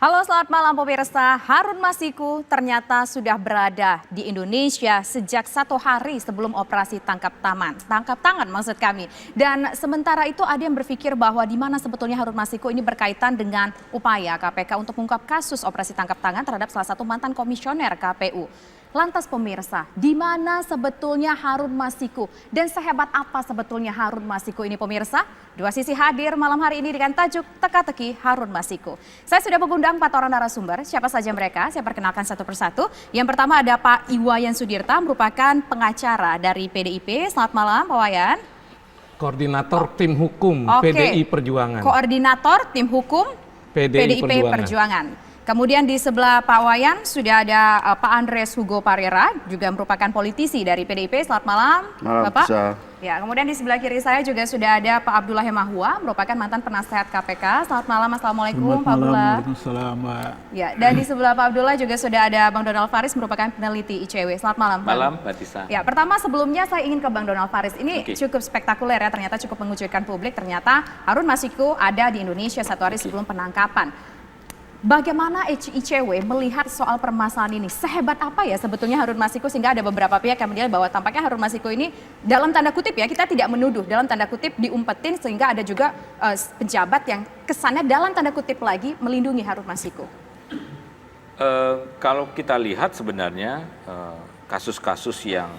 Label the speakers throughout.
Speaker 1: Halo, selamat malam pemirsa. Harun Masiku ternyata sudah berada di Indonesia sejak 1 hari sebelum operasi tangkap tangan maksud kami. Dan sementara itu ada yang berpikir bahwa di mana sebetulnya Harun Masiku ini berkaitan dengan upaya KPK untuk mengungkap kasus operasi tangkap tangan terhadap salah satu mantan komisioner KPU. Lantas pemirsa, di mana sebetulnya Harun Masiku dan sehebat apa sebetulnya Harun Masiku ini pemirsa? Dua sisi hadir malam hari ini dengan tajuk Teka-teki Harun Masiku. Saya sudah mengundang 4 orang narasumber, siapa saja mereka? Saya perkenalkan satu persatu. Yang pertama ada Pak Iwayan Sudirta, merupakan pengacara dari PDIP. Selamat malam Pak Wayan.
Speaker 2: Koordinator tim hukum PDI Perjuangan.
Speaker 1: Koordinator tim hukum PDIP Perjuangan. Kemudian di sebelah Pak Wayan sudah ada Pak Andres Hugo Parera, juga merupakan politisi dari PDIP. Selamat malam, Bapak.
Speaker 3: Bisa.
Speaker 1: Ya, kemudian di sebelah kiri saya juga sudah ada Pak Abdullah Hemahua, merupakan mantan penasehat KPK. Selamat malam, Assalamualaikum Pak Abdullah.
Speaker 3: Waalaikumsalam, Mbak.
Speaker 1: Ya, dan di sebelah Pak Abdullah juga sudah ada Bang Donald Faris, merupakan peneliti ICW. Selamat malam, Pak.
Speaker 4: Malam, Mbak Tisa.
Speaker 1: Ya, pertama sebelumnya saya ingin ke Bang Donald Faris. Ini cukup spektakuler ya, ternyata cukup mengejutkan publik. Ternyata Harun Masiku ada di Indonesia 1 hari sebelum penangkapan. Bagaimana ICW melihat soal permasalahan ini? Sehebat apa ya sebetulnya Harun Masiku sehingga ada beberapa pihak yang menilai bahwa tampaknya Harun Masiku ini dalam tanda kutip ya, kita tidak menuduh, dalam tanda kutip diumpetin sehingga ada juga pejabat yang kesannya dalam tanda kutip lagi melindungi Harun Masiku.
Speaker 4: Kalau kita lihat sebenarnya kasus-kasus yang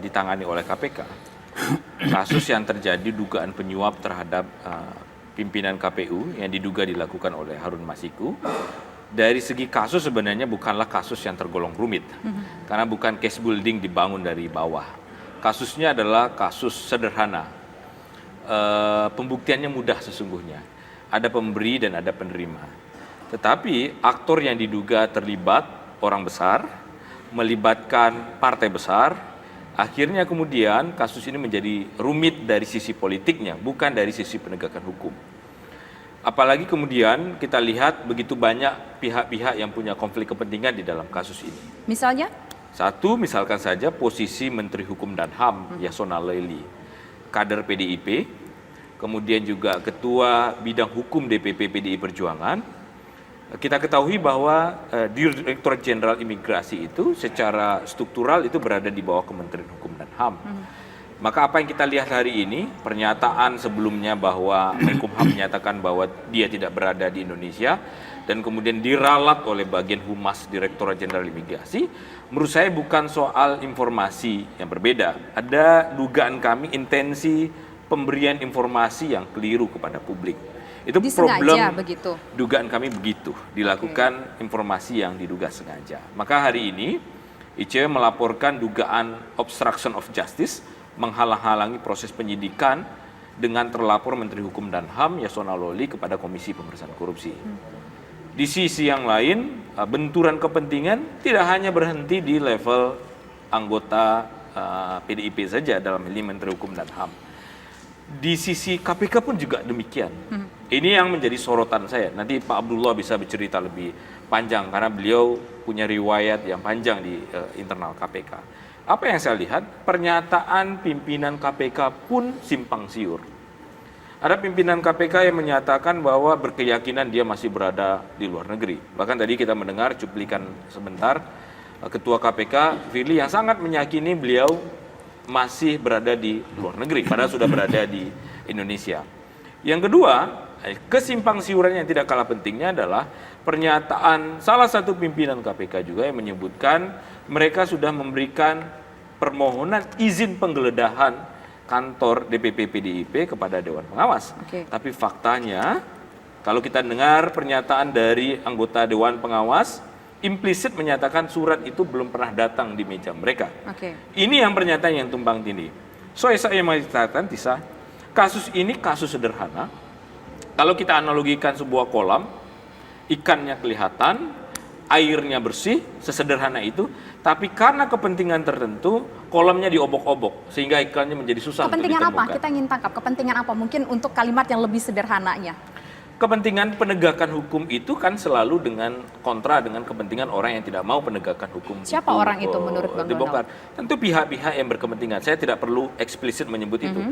Speaker 4: ditangani oleh KPK, kasus yang terjadi dugaan penyuap terhadap pimpinan KPU yang diduga dilakukan oleh Harun Masiku, dari segi kasus sebenarnya bukanlah kasus yang tergolong rumit, karena bukan case building dibangun dari bawah. Kasusnya adalah kasus sederhana, pembuktiannya mudah sesungguhnya, ada pemberi dan ada penerima. Tetapi aktor yang diduga terlibat orang besar, melibatkan partai besar, akhirnya kemudian kasus ini menjadi rumit dari sisi politiknya, bukan dari sisi penegakan hukum. Apalagi kemudian kita lihat begitu banyak pihak-pihak yang punya konflik kepentingan di dalam kasus ini.
Speaker 1: Misalnya?
Speaker 4: Satu, misalkan saja posisi Menteri Hukum dan HAM, Yasona Laili, kader PDIP, kemudian juga Ketua Bidang Hukum DPP PDI Perjuangan. Kita ketahui bahwa Direktur Jenderal Imigrasi itu secara struktural itu berada di bawah Kementerian Hukum dan HAM. Maka apa yang kita lihat hari ini, pernyataan sebelumnya bahwa Menkumham menyatakan bahwa dia tidak berada di Indonesia dan kemudian diralat oleh bagian Humas Direktur Jenderal Imigrasi, menurut saya bukan soal informasi yang berbeda. Ada dugaan kami intensi pemberian informasi yang keliru kepada publik. Itu problem,
Speaker 1: begitu.
Speaker 4: Dugaan kami begitu, dilakukan informasi yang diduga sengaja. Maka hari ini ICW melaporkan dugaan obstruction of justice, menghalang-halangi proses penyidikan dengan terlapor Menteri Hukum dan HAM Yasona Laili kepada Komisi Pemberantasan Korupsi. Di sisi yang lain, benturan kepentingan tidak hanya berhenti di level anggota PDIP saja dalam ini Menteri Hukum dan HAM. Di sisi KPK pun juga demikian. Ini yang menjadi sorotan saya. Nanti Pak Abdullah bisa bercerita lebih panjang karena beliau punya riwayat yang panjang di internal KPK. Apa yang saya lihat, pernyataan pimpinan KPK pun simpang siur. Ada pimpinan KPK yang menyatakan bahwa berkeyakinan dia masih berada di luar negeri. Bahkan tadi kita mendengar cuplikan sebentar Ketua KPK Firly yang sangat meyakini beliau masih berada di luar negeri, padahal sudah berada di Indonesia. Yang kedua, kesimpang siuran yang tidak kalah pentingnya adalah pernyataan salah satu pimpinan KPK juga yang menyebutkan mereka sudah memberikan permohonan izin penggeledahan kantor DPP PDIP kepada Dewan Pengawas. Tapi faktanya, kalau kita dengar pernyataan dari anggota Dewan Pengawas, implisit menyatakan surat itu belum pernah datang di meja mereka. Ini yang pernyataan yang tumpang tindih. Saya mengatakan, Tisa, kasus ini kasus sederhana. Kalau kita analogikan sebuah kolam, ikannya kelihatan, airnya bersih, sesederhana itu, tapi karena kepentingan tertentu, kolamnya diobok-obok, sehingga ikannya menjadi susah untuk ditemukan.
Speaker 1: Kepentingan apa? Kita ingin tangkap, kepentingan apa? Mungkin untuk kalimat yang lebih sederhananya.
Speaker 4: Kepentingan penegakan hukum itu kan selalu dengan kontra dengan kepentingan orang yang tidak mau penegakan hukum.
Speaker 1: Siapa orang itu menurut Bang
Speaker 4: dibongkar? Tentu pihak-pihak yang berkepentingan. Saya tidak perlu eksplisit menyebut itu.